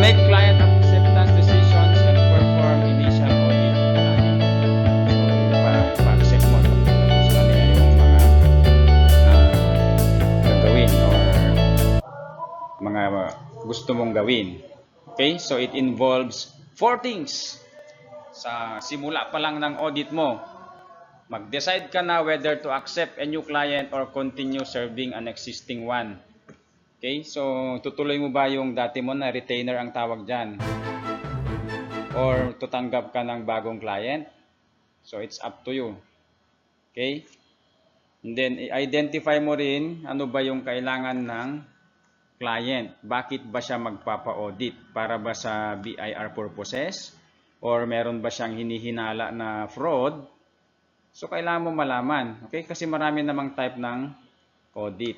make client acceptance decisions and perform initial audit planning. So, pa-accept mo sa kanila yung mga gagawin or mga gusto mong gawin. Okay? So, it involves 4 things. Sa simula pa lang ng audit mo, mag-decide ka na whether to accept a new client or continue serving an existing one. Okay? So, tutuloy mo ba yung dati mo na retainer ang tawag dyan? Or tutanggap ka ng bagong client? So, it's up to you. Okay? And then, identify mo rin ano ba yung kailangan ng client. Bakit ba siya magpapa-audit? Para ba sa BIR purposes? Or meron ba siyang hinihinala na fraud? So, kailangan mo malaman. Okay? Kasi marami namang type ng audit.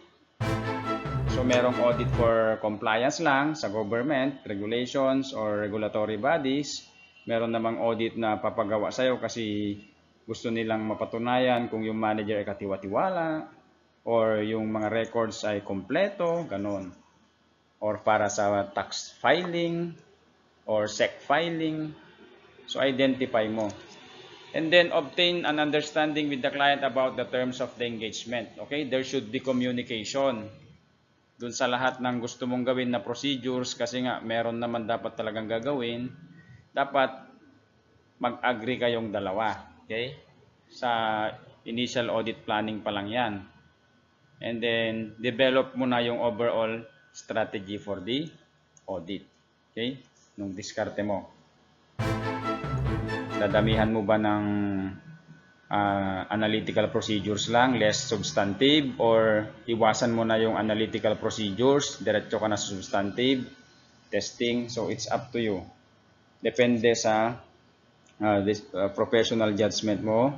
So, merong audit for compliance lang sa government, regulations, or regulatory bodies. Meron namang audit na papagawa sa'yo kasi gusto nilang mapatunayan kung yung manager ay katiwa-tiwala or yung mga records ay kompleto, ganun. Or para sa tax filing or SEC filing. So, identify mo. And then, obtain an understanding with the client about the terms of the engagement. Okay? There should be communication dun sa lahat ng gusto mong gawin na procedures kasi nga, meron naman dapat talagang gagawin. Dapat mag-agree kayong dalawa. Okay? Sa initial audit planning pa lang yan. And then, develop mo na yung overall strategy for the audit. Okay? Nung diskarte mo. Dadamihan mo ba ng analytical procedures lang, less substantive, or iwasan mo na yung analytical procedures, diretso ka na sa substantive testing? So, it's up to you. Depende sa professional judgment mo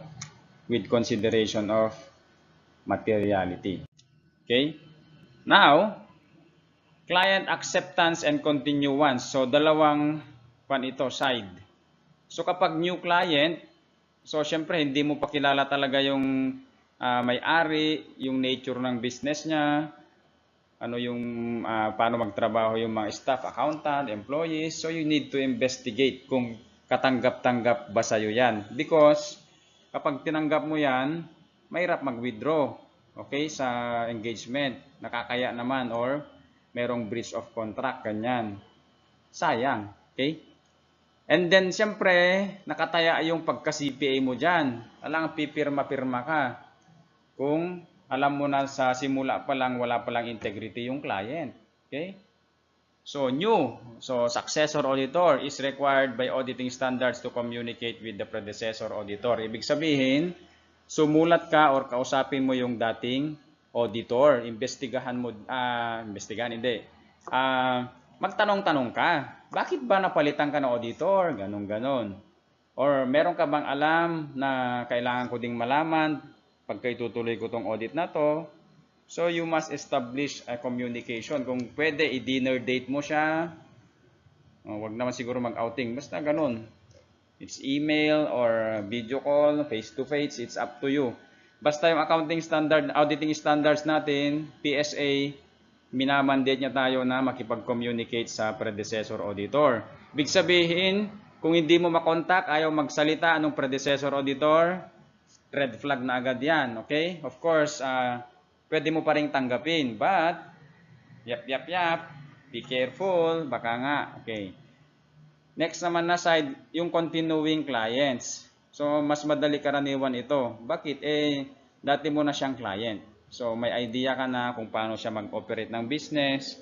with consideration of materiality. Okay? Now, client acceptance and continuance. So, dalawang ito, side. So, kapag new client, so, syempre, hindi mo pa kilala talaga yung may-ari, yung nature ng business niya, ano yung, paano magtrabaho yung mga staff, accountant, employees. So, you need to investigate kung katanggap-tanggap ba sa'yo yan. Because, kapag tinanggap mo yan, mahirap mag-withdraw, okay, sa engagement. Nakakaya naman or merong breach of contract, ganyan. Sayang, okay? And then, siyempre, nakataya yung pagka-CPA mo dyan. Alang pipirma-pirma ka. Kung alam mo na sa simula pa lang, wala pa lang integrity yung client. Okay? So, new. So, successor auditor is required by auditing standards to communicate with the predecessor auditor. Ibig sabihin, sumulat ka or kausapin mo yung dating auditor. Magtanong-tanong ka. Bakit ba napalitan ka ng auditor? Ganon-ganon. Or meron ka bang alam na kailangan ko ding malaman pagka itutuloy ko tong audit na to? So, you must establish a communication. Kung pwede, i-dinner date mo siya. Wag naman siguro mag-outing. Basta ganon. It's email or video call, face-to-face. It's up to you. Basta yung accounting standard, auditing standards natin, PSA, minamandate niya tayo na makipag-communicate sa predecessor auditor. Ibig sabihin, kung hindi mo makontak, ayaw magsalita anong predecessor auditor, red flag na agad yan. Okay? Of course, pwede mo pa rin tanggapin. But, yap, be careful, baka nga. Okay. Next naman na side, yung continuing clients. So, mas madali karaniwan ito. Bakit? Dati mo na siyang client. So, may idea ka na kung paano siya mag-operate ng business.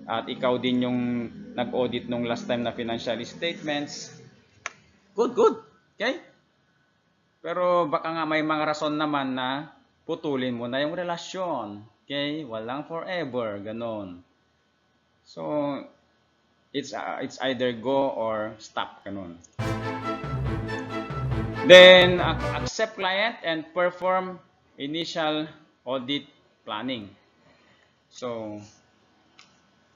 At ikaw din yung nag-audit nung last time na financial statements. Good. Okay? Pero baka nga may mga rason naman na putulin mo na yung relasyon. Okay? Walang forever. Ganon. So, it's either go or stop. Ganon. Then, accept client and perform initial audit planning. So,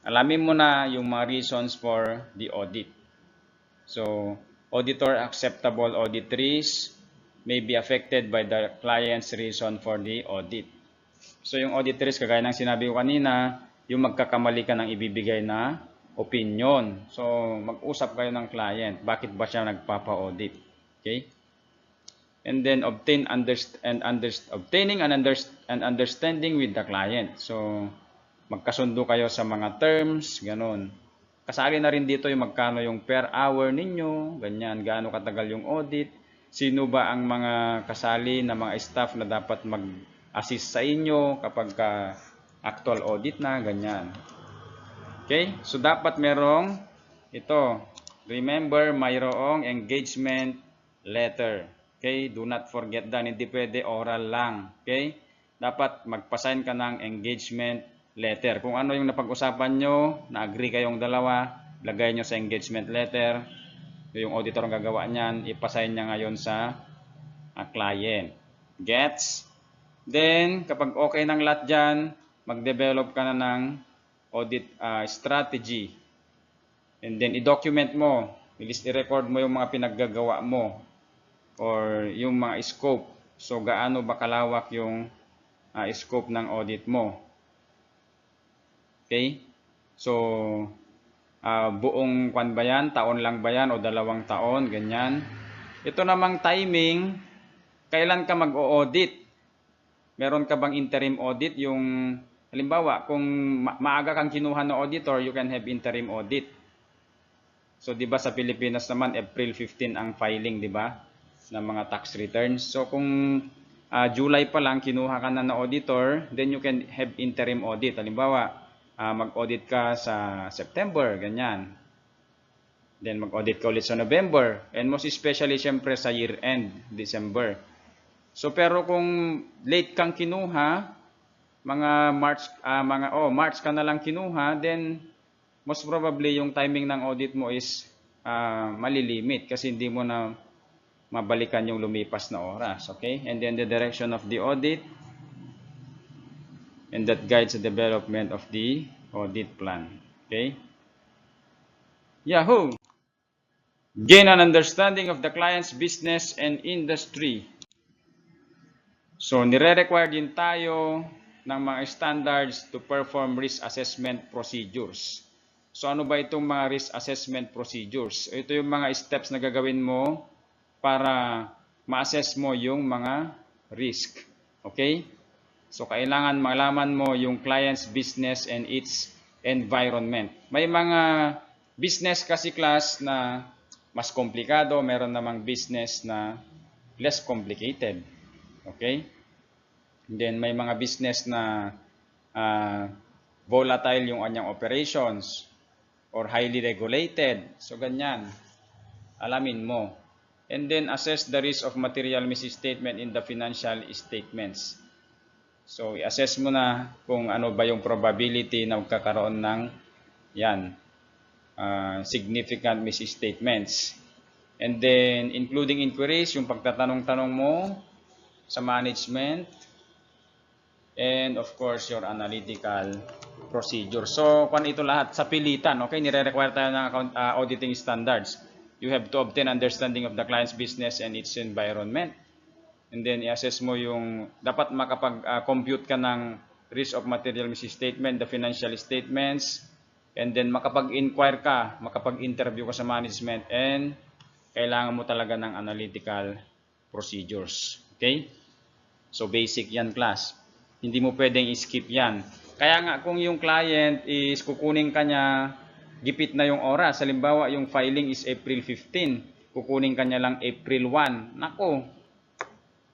alamin mo na yung mga reasons for the audit. So, auditor acceptable audit risks may be affected by the client's reason for the audit. So, yung audit risk, kagaya ng sinabi ko kanina, yung magkakamali ka ng ibibigay na opinion. So, mag-usap kayo ng client. Bakit ba siya nagpapa-audit? Okay? And then obtaining an understanding with the client. So, magkasundo kayo sa mga terms, ganun. Kasali na rin dito yung magkano yung per hour ninyo, ganyan, gaano katagal yung audit, sino ba ang mga kasali na mga staff na dapat mag-assist sa inyo kapag actual audit na, ganyan. Okay? So, dapat merong ito, remember, mayroong engagement letter. Okay? Do not forget that. Hindi pwede oral lang. Okay? Dapat magpasign ka ng engagement letter. Kung ano yung napag-usapan nyo, na-agree kayong dalawa, lagay nyo sa engagement letter. Yung auditor ang gagawa niyan, ipasign niya ngayon sa client. Gets? Then, kapag okay ng lahat dyan, mag-develop ka na ng audit strategy. And then, i-document mo. I-record mo yung mga pinaggagawa mo or yung mga scope. So, gaano ba kalawak yung scope ng audit mo. Okay? So, buong kwan ba yan? Taon lang ba yan? O 2 taon? Ganyan. Ito namang timing, kailan ka mag-o-audit? Meron ka bang interim audit? Yung, halimbawa, kung maaga kang kinuha ng auditor, you can have interim audit. So, di ba sa Pilipinas naman, April 15 ang filing, di ba? Ng mga tax returns. So, kung July pa lang kinuha ka na ng auditor, then you can have interim audit. Halimbawa, mag-audit ka sa September, ganyan. Then mag-audit ka ulit sa November. And most especially, syempre, sa year-end, December. So, pero kung late kang kinuha, mga March ka na lang kinuha, then most probably yung timing ng audit mo is malilimit kasi hindi mo na mabalikan yung lumipas na oras. Okay? And then the direction of the audit, and that guides the development of the audit plan. Okay? Yahoo! Gain an understanding of the client's business and industry. So, nire-require din tayo ng mga standards to perform risk assessment procedures. So, ano ba itong mga risk assessment procedures? Ito yung mga steps na gagawin mo para ma-assess mo yung mga risk. Okay? So, kailangan malaman mo yung client's business and its environment. May mga business kasi class na mas komplikado, meron namang business na less complicated. Okay? And then, may mga business na volatile yung kanyang operations or highly regulated. So, ganyan. Alamin mo. And then, assess the risk of material misstatement in the financial statements. So, i-assess mo na kung ano ba yung probability na magkakaroon ng significant misstatements. And then, including inquiries, yung pagtatanong-tanong mo sa management, and of course, your analytical procedure. So, kung ito lahat, sa pilitan, okay, nire-require tayo ng auditing standards. You have to obtain understanding of the client's business and its environment. And then, i-assess mo yung, dapat makapag-compute ka ng risk of material misstatement, the financial statements, and then makapag-inquire ka, makapag-interview ka sa management, and kailangan mo talaga ng analytical procedures. Okay? So, basic yan, class. Hindi mo pwedeng i-skip yan. Kaya nga, kung yung client is kukunin ka niya, gipit na yung oras. Halimbawa, yung filing is April 15. Kukunin ka niya lang April 1. Nako,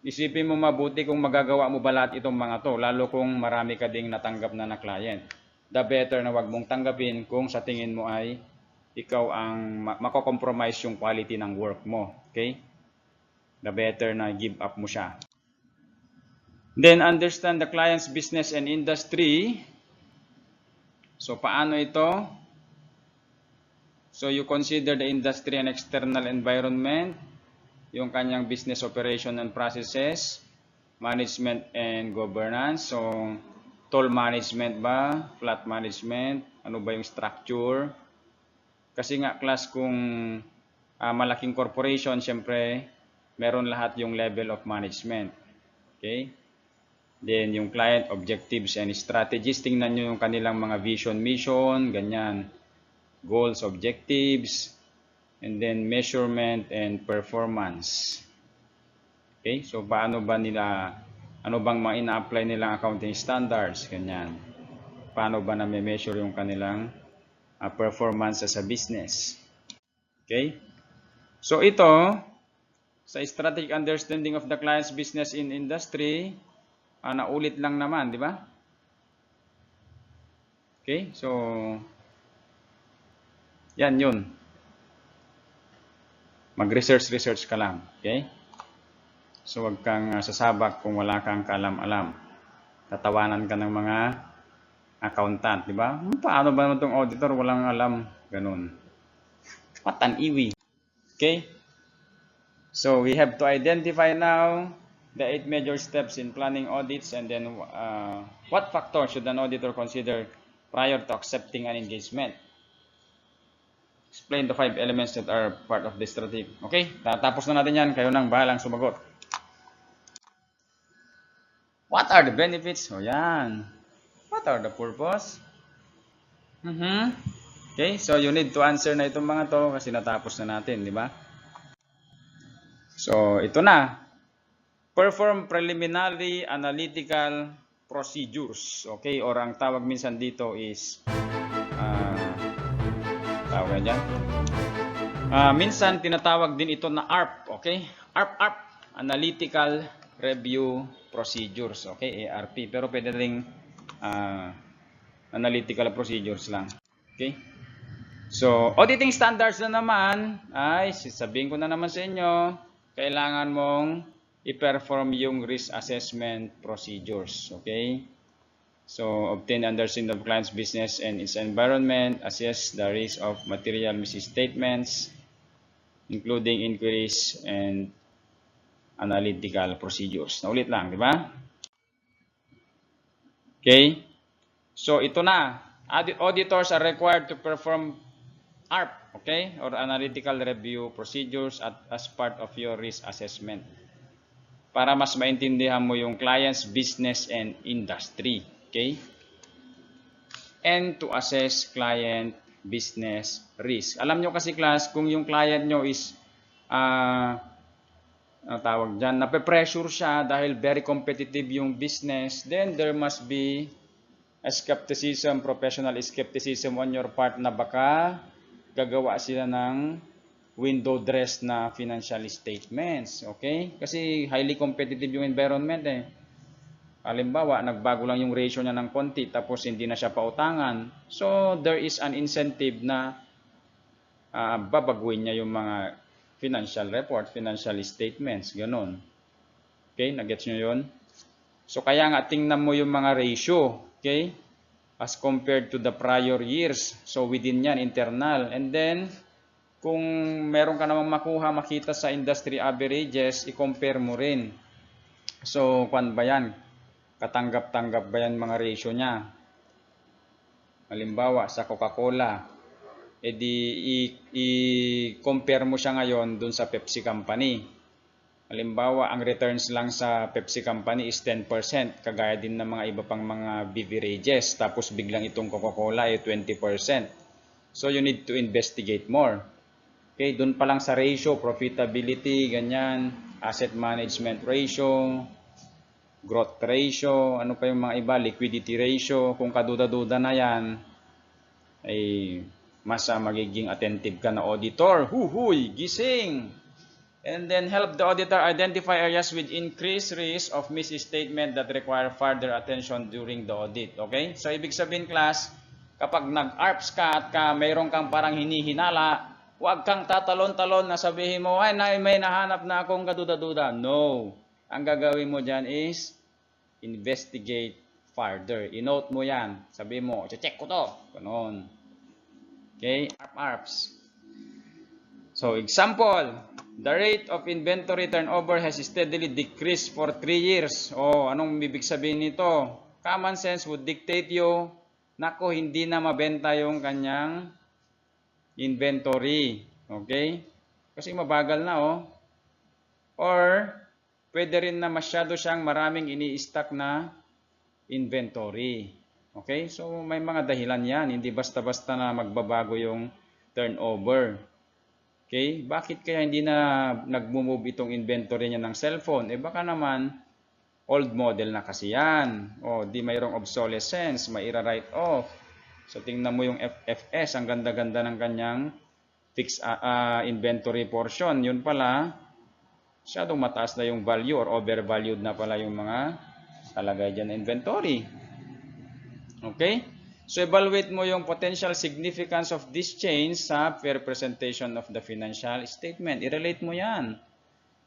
isipin mo mabuti kung magagawa mo ba lahat itong mga to, lalo kung marami ka ding natanggap na client. The better na wag mong tanggapin kung sa tingin mo ay ikaw ang mako-compromise yung quality ng work mo. Okay? The better na give up mo siya. Then, understand the client's business and industry. So, paano ito? So, you consider the industry and external environment, yung kanyang business operation and processes, management and governance. So, toll management ba? Flat management? Ano ba yung structure? Kasi nga, class, kung malaking corporation, syempre, meron lahat yung level of management. Okay? Then, yung client objectives and strategies, tingnan nyo yung kanilang mga vision, mission, ganyan. goals, objectives, and then measurement and performance. Okay, so paano ba nila, ano bang mga ina-apply nilang accounting standards, ganyan. Paano ba na-measure yung kanilang performance as a business. Okay, so ito, sa strategic understanding of the client's business in industry, naulit lang naman, di ba? Okay, so yan yun. Mag-research ka lang. Okay? So wag kang sasabak kung wala kang kaalam-alam. Tatawanan ka ng mga accountant, di ba? Paano ba naman itong auditor? Walang alam. Ganun. Matan-iwi. Okay? So we have to identify now the 8 major steps in planning audits, and then what factors should an auditor consider prior to accepting an engagement. Explain the 5 elements that are part of the strategy. Okay? Tatapos na natin yan. Kayo nang bahalang sumagot. What are the benefits? O yan. What are the purpose? Okay? So, you need to answer na itong mga to kasi natapos na natin. Di ba? So, ito na. Perform preliminary analytical procedures. Okay? Or ang tawag minsan dito is tawag dyan. Minsan tinatawag din ito na ARP, okay? ARP, Analytical Review Procedures, okay? ARP, pero pwede ring Analytical Procedures lang, okay? So, auditing standards na naman, ay sasabihin ko na naman sa inyo, kailangan mong i-perform yung risk assessment procedures, okay? So, obtain understanding of client's business and its environment, assess the risk of material misstatements, including inquiries and analytical procedures. Naulit lang, di ba? Okay? So, ito na. Auditors are required to perform ARP, okay? Or analytical review procedures as part of your risk assessment. Para mas maintindihan mo yung client's business and industry. Okay? And to assess client business risk. Alam nyo kasi class, kung yung client nyo is tawag dyan, nape-pressure siya dahil very competitive yung business, then there must be a skepticism, professional skepticism on your part na baka gagawa sila ng window dress na financial statements. Okay? Kasi highly competitive yung environment eh. Halimbawa, nagbago lang yung ratio niya ng konti tapos hindi na siya pautangan. So, there is an incentive na babaguhin niya yung mga financial report, financial statements, ganun. Okay, nagets nyo yun? So, kaya nga tingnan mo yung mga ratio, okay? As compared to the prior years. So, within yan, internal. And then, kung meron ka namang makita sa industry averages, i-compare mo rin. So, kwan ba yan? Katanggap-tanggap ba yan mga ratio niya? Halimbawa, sa Coca-Cola, i-compare mo siya ngayon dun sa Pepsi Company. Halimbawa, ang returns lang sa Pepsi Company is 10%, kagaya din ng mga iba pang mga beverages. Tapos biglang itong Coca-Cola ay 20%. So, you need to investigate more. Okay, dun pa lang sa ratio, profitability, ganyan, asset management ratio, growth ratio, ano pa yung mga iba, liquidity ratio. Kung kaduda-duda na yan, ay mas magiging attentive ka na auditor. Huhuy, gising! And then help the auditor identify areas with increased risk of misstatement that require further attention during the audit. Okay? So, ibig sabihin class, kapag nag-ARPS ka at mayroon kang parang hinihinala, huwag kang tatalon-talon na sabihin mo, ay, may nahanap na akong kaduda-duda. No. Ang gagawin mo dyan is investigate further. I-note mo yan. Sabi mo, check ko to. Ganon. Okay? ARPS. So, example, the rate of inventory turnover has steadily decreased for 3 years. O, anong ibig sabihin nito? Common sense would dictate you, nako, hindi na mabenta yung kanyang inventory. Okay? Kasi mabagal na, oh. Or, pwede rin na masyado siyang maraming ini-stock na inventory. Okay? So may mga dahilan yan. Hindi basta-basta na magbabago yung turnover. Okay? Bakit kaya hindi na nagmo-move itong inventory niya ng cellphone? Eh baka naman old model na kasi yan. O di mayroong obsolescence, may write off. So tingnan mo yung FFS, ang ganda-ganda ng kanyang fixed inventory portion. Yun pala, masyadong mataas na yung value or overvalued na pala yung mga kalagay dyan na inventory. Okay? So, evaluate mo yung potential significance of this change sa fair presentation of the financial statement. I-relate mo yan.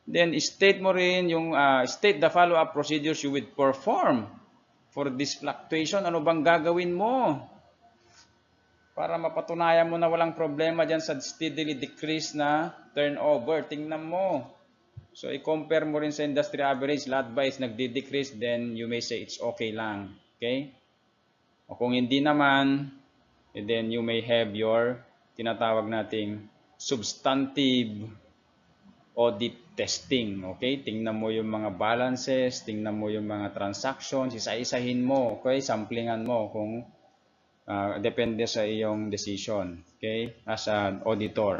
Then, state mo rin yung, state the follow-up procedures you would perform for this fluctuation. Ano bang gagawin mo para mapatunayan mo na walang problema dyan sa steadily decrease na turnover? Tingnan mo. So, i-compare mo rin sa industry average. Lahat ba is nagdi-decrease? Then, you may say it's okay lang. Okay? O kung hindi naman, then you may have your tinatawag nating substantive audit testing. Okay? Tingnan mo yung mga balances, tingnan mo yung mga transactions, isa-isahin mo. Okay? Samplingan mo kung depende sa iyong decision. Okay? As an auditor.